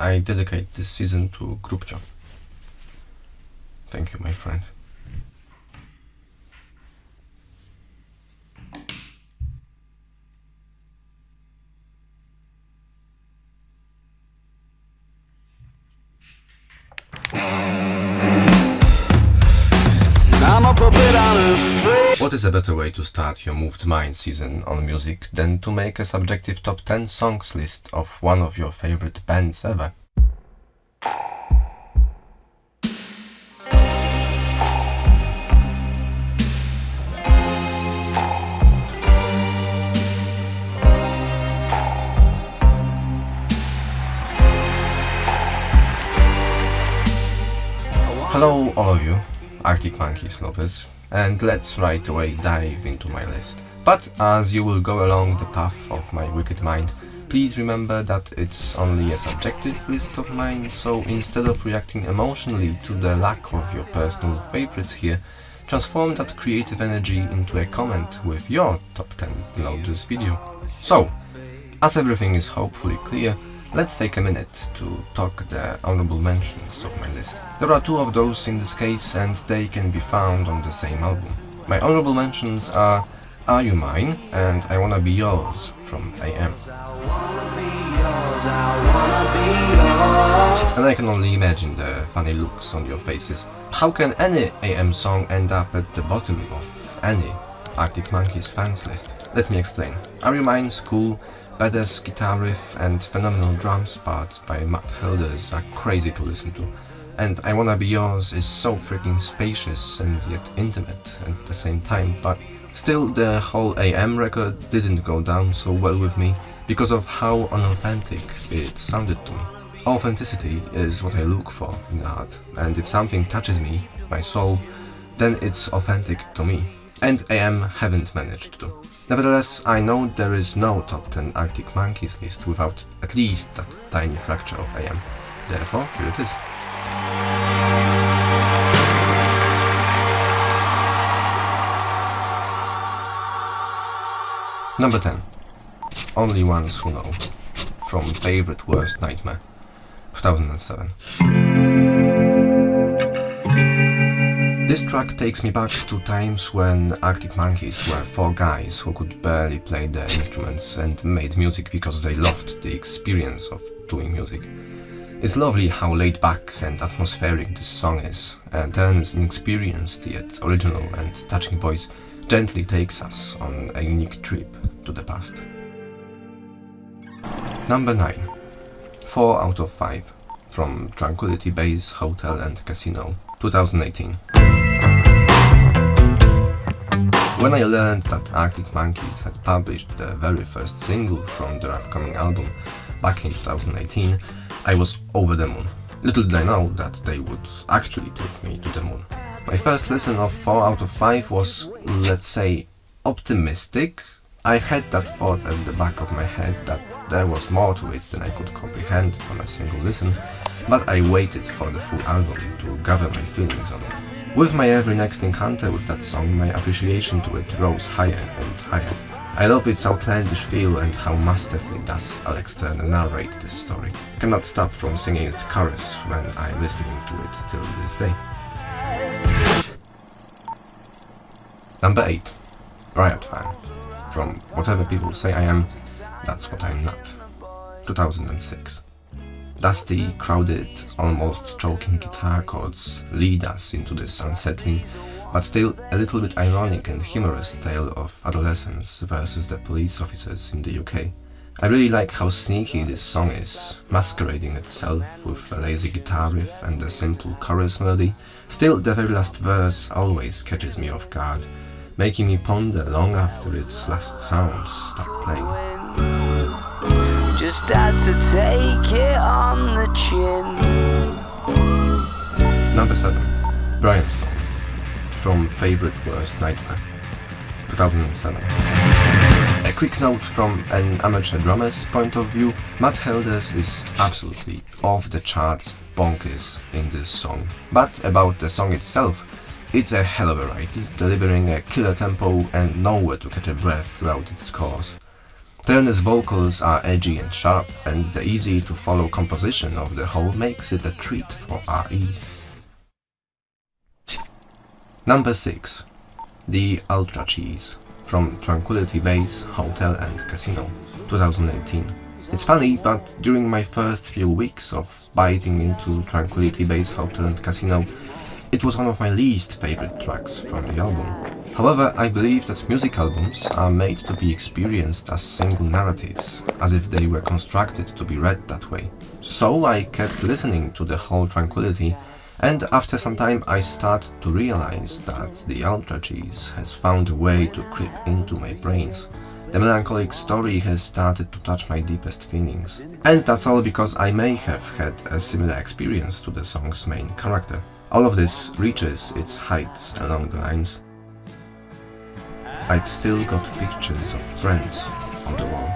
I dedicate this season to Grupcio. Thank you, my friend. What is a better way to start your Moved Mind season on music than to make a subjective top 10 songs list of one of your favorite bands ever? Hello all of you, Arctic Monkeys lovers, and let's right away dive into my list. But as you will go along the path of my wicked mind, please remember that it's only a subjective list of mine, so instead of reacting emotionally to the lack of your personal favorites here, transform that creative energy into a comment with your top 10 below this video. So, as everything is hopefully clear, let's take a minute to talk the honorable mentions of my list. There are two of those in this case, and they can be found on the same album. My honorable mentions are Are You Mine and I Wanna Be Yours from AM. And I can only imagine the funny looks on your faces. How can any AM song end up at the bottom of any Arctic Monkeys fans list? Let me explain. Are You Mine's cool, badass guitar riff and phenomenal drums parts by Matt Helders are crazy to listen to, and I Wanna Be Yours is so freaking spacious and yet intimate at the same time, but still the whole AM record didn't go down so well with me because of how unauthentic it sounded to me. Authenticity is what I look for in art, and if something touches me, my soul, then it's authentic to me, and AM haven't managed to. Nevertheless, I know there is no top 10 Arctic Monkeys list without at least that tiny fracture of AM. Therefore, here it is. Number 10. Only Ones Who Know, from Favorite Worst Nightmare, 2007. This track takes me back to times when Arctic Monkeys were four guys who could barely play their instruments and made music because they loved the experience of doing music. It's lovely how laid back and atmospheric this song is, and Ernest's inexperienced yet original and touching voice gently takes us on a unique trip to the past. Number 9. 4 out of 5, from Tranquility Base Hotel and Casino, 2018. When I learned that Arctic Monkeys had published the very first single from their upcoming album back in 2018, I was over the moon. Little did I know that they would actually take me to the moon. My first listen of 4 out of 5 was, let's say, optimistic. I had that thought at the back of my head that there was more to it than I could comprehend from a single listen, but I waited for the full album to gather my feelings on it. With my every next encounter with that song, my appreciation to it rose higher and higher. I love its outlandish feel and how masterfully does Alex Turner narrate this story. Cannot stop from singing its chorus when I'm listening to it till this day. Number 8. Riot Fan. From Whatever People Say I Am, That's What I'm Not, 2006. Dusty, crowded, almost choking guitar chords lead us into this unsettling, but still a little bit ironic and humorous tale of adolescence versus the police officers in the UK. I really like how sneaky this song is, masquerading itself with a lazy guitar riff and a simple chorus melody. Still, the very last verse always catches me off guard, making me ponder long after its last sounds stop playing. Just had to take it on the chin. Number 7. Brian Stone, from Favorite Worst Nightmare, 2007. A quick note from an amateur drummer's point of view, Matt Helders is absolutely off the charts bonkers in this song. But about the song itself, it's a hell of a ride, delivering a killer tempo and nowhere to catch a breath throughout its course. Turner's vocals are edgy and sharp, and the easy-to-follow composition of the whole makes it a treat for our ears. Number 6. The Ultra Cheese from Tranquility Base Hotel and Casino, 2018. It's funny, but during my first few weeks of biting into Tranquility Base Hotel and Casino, it was one of my least favorite tracks from the album. However, I believe that music albums are made to be experienced as single narratives, as if they were constructed to be read that way. So I kept listening to the whole Tranquility, and after some time I started to realize that the Ultra Cheese has found a way to creep into my brains. The melancholic story has started to touch my deepest feelings. And that's all because I may have had a similar experience to the song's main character. All of this reaches its heights along the lines. I've still got pictures of friends on the wall.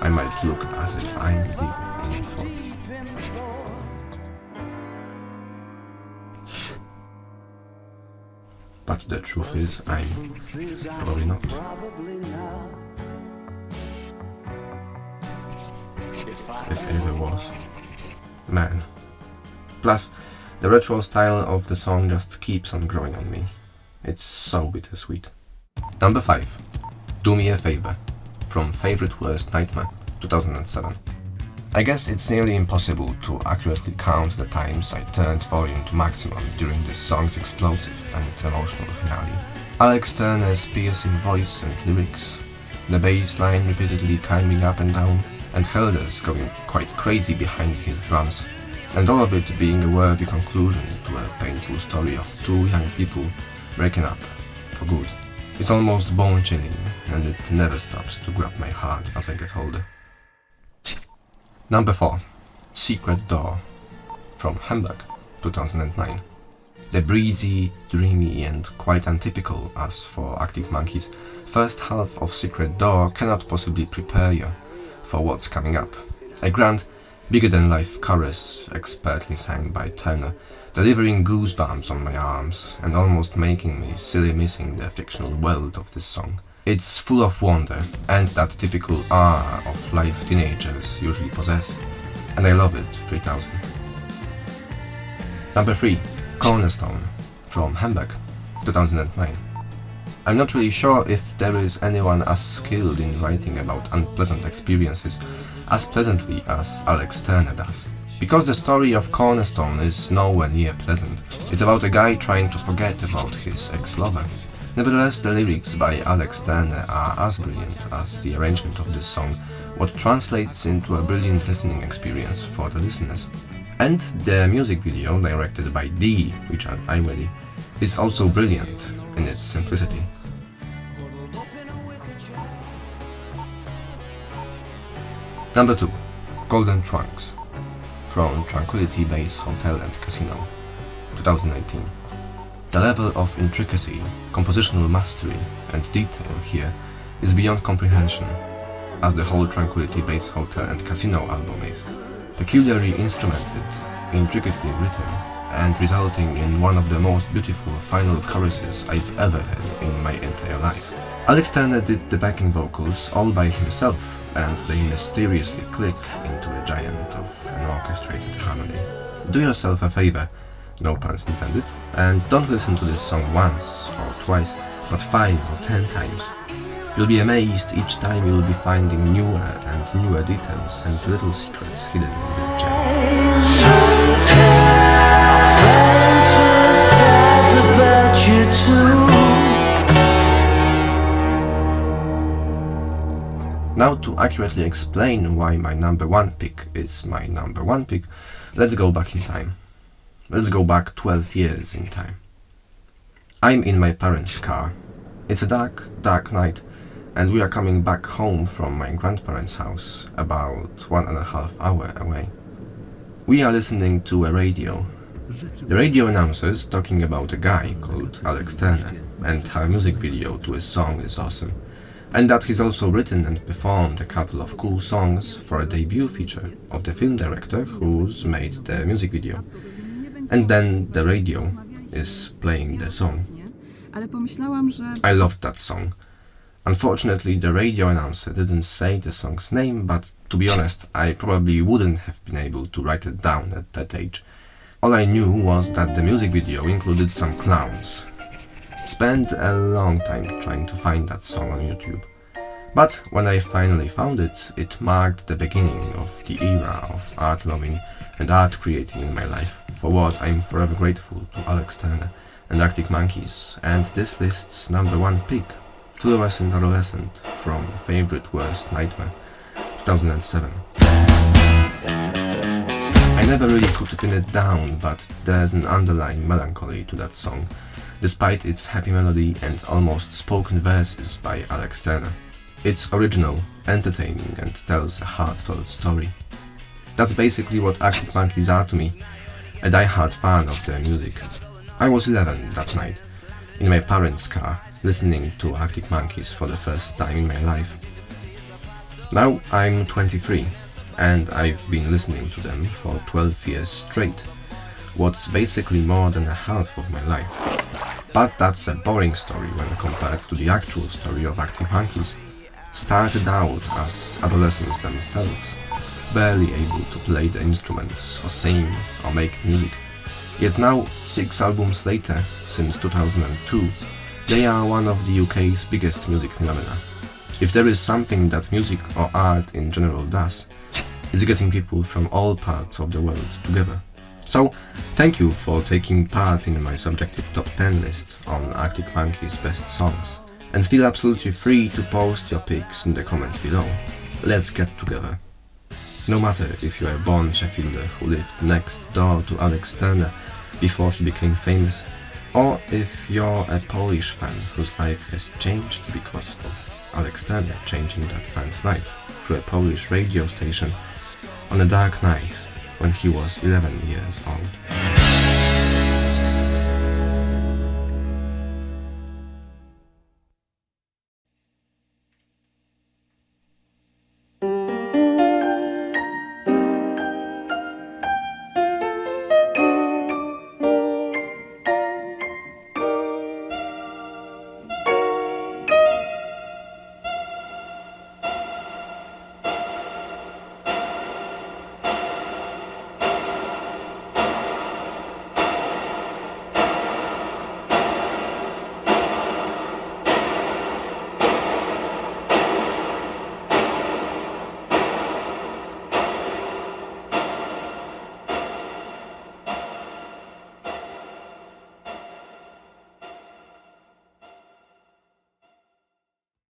I might look as if I'm deep in thought. But the truth is, I'm probably not. If it ever was. Man. Plus, the retro style of the song just keeps on growing on me. It's so bittersweet. Number 5. Do Me a Favor from Favorite Worst Nightmare, 2007. I guess it's nearly impossible to accurately count the times I turned volume to maximum during this song's explosive and emotional finale. Alex Turner's piercing voice and lyrics, the bass line repeatedly climbing up and down, and Helders going quite crazy behind his drums, and all of it being a worthy conclusion to a painful story of two young people breaking up for good. It's almost bone-chilling, and it never stops to grab my heart as I get older. Number 4. Secret Door from Hamburg, 2009. The breezy, dreamy and quite untypical, as for Arctic Monkeys, first half of Secret Door cannot possibly prepare you for what's coming up. A grand, bigger-than-life chorus expertly sang by Turner, delivering goosebumps on my arms and almost making me silly missing the fictional world of this song. It's full of wonder and that typical awe of life teenagers usually possess, and I love it 3000. Number 3. Cornerstone from Hamburg, 2009. I'm not really sure if there is anyone as skilled in writing about unpleasant experiences as pleasantly as Alex Turner does. Because the story of Cornerstone is nowhere near pleasant. It's about a guy trying to forget about his ex-lover. Nevertheless, the lyrics by Alex Turner are as brilliant as the arrangement of this song, what translates into a brilliant listening experience for the listeners. And the music video, directed by the Richard Ayoade, is also brilliant in its simplicity. Number 2. Golden Trunks from Tranquility Base Hotel and Casino, 2018. The level of intricacy, compositional mastery and detail here is beyond comprehension, as the whole Tranquility Base Hotel and Casino album is. Peculiarly instrumented, intricately written, and resulting in one of the most beautiful final choruses I've ever had in my entire life. Alex Turner did the backing vocals all by himself, and they mysteriously click into a giant of an orchestrated harmony. Do yourself a favor, no puns intended, and don't listen to this song once or twice, but 5 or 10 times. You'll be amazed each time you'll be finding newer and newer details and little secrets hidden in this gem. Now, to accurately explain why my number 1 pick is my number 1 pick, let's go back in time. Let's go back 12 years in time. I'm in my parents' car. It's a dark, dark night, and we are coming back home from my grandparents' house, about 1.5 hours away. We are listening to a radio. The radio announcer's talking about a guy called Alex Turner, and her music video to his song is awesome, and that he's also written and performed a couple of cool songs for a debut feature of the film director who's made the music video. And then the radio is playing the song. I loved that song. Unfortunately, the radio announcer didn't say the song's name, but to be honest, I probably wouldn't have been able to write it down at that age. All I knew was that the music video included some clowns. Spent a long time trying to find that song on YouTube. But when I finally found it, it marked the beginning of the era of art loving and art creating in my life, for what I'm forever grateful to Alex Turner and Arctic Monkeys, and this list's number one pick, Fluorescent Adolescent from Favorite Worst Nightmare, 2007. I never really could pin it down, but there's an underlying melancholy to that song, despite its happy melody and almost spoken verses by Alex Turner. It's original, entertaining, and tells a heartfelt story. That's basically what Arctic Monkeys are to me, a die-hard fan of their music. I was 11 that night, in my parents' car, listening to Arctic Monkeys for the first time in my life. Now I'm 23, and I've been listening to them for 12 years straight, what's basically more than a half of my life. But that's a boring story when compared to the actual story of Arctic Monkeys. Started out as adolescents themselves, barely able to play the instruments or sing or make music. Yet now, 6 albums later, since 2002, they are one of the UK's biggest music phenomena. If there is something that music or art in general does, it's getting people from all parts of the world together. So, thank you for taking part in my subjective top 10 list on Arctic Monkeys' best songs. And feel absolutely free to post your picks in the comments below. Let's get together. No matter if you are a born Sheffielder who lived next door to Alex Turner before he became famous, or if you're a Polish fan whose life has changed because of Alex Turner changing that fan's life through a Polish radio station on a dark night when he was 11 years old.